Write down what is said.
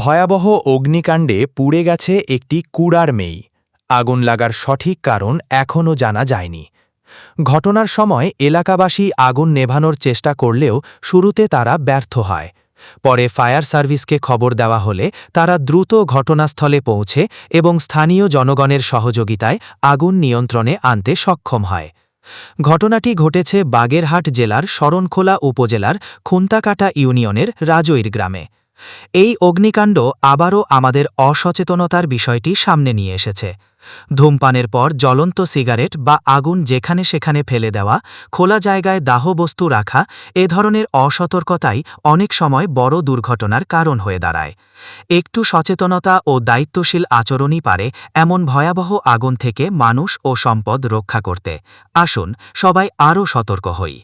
ভয়াবহ অগ্নিকাণ্ডে পুড়ে গেছে একটি কুড়ার মেয়ে। আগুন লাগার সঠিক কারণ এখনও জানা যায়নি। ঘটনার সময় এলাকাবাসী আগুন নেভানোর চেষ্টা করলেও শুরুতে তারা ব্যর্থ হয়। পরে ফায়ার সার্ভিসকে খবর দেওয়া হলে তারা দ্রুত ঘটনাস্থলে পৌঁছে এবং স্থানীয় জনগণের সহযোগিতায় আগুন নিয়ন্ত্রণে আনতে সক্ষম হয়। ঘটনাটি ঘটেছে বাগেরহাট জেলার শরণখোলা উপজেলার খুন্তাকাটা ইউনিয়নের রাজৈর গ্রামে। এই অগ্নিকাণ্ড আবারও আমাদের অসচেতনতার বিষয়টি সামনে নিয়ে এসেছে। ধূমপানের পর জ্বলন্ত সিগারেট বা আগুন যেখানে সেখানে ফেলে দেওয়া, খোলা জায়গায় দাহবস্তু রাখা, এ ধরনের অসতর্কতাই অনেক সময় বড় দুর্ঘটনার কারণ হয়ে দাঁড়ায়। একটু সচেতনতা ও দায়িত্বশীল আচরণই পারে এমন ভয়াবহ আগুন থেকে মানুষ ও সম্পদ রক্ষা করতে। আসুন সবাই আরও সতর্ক হই।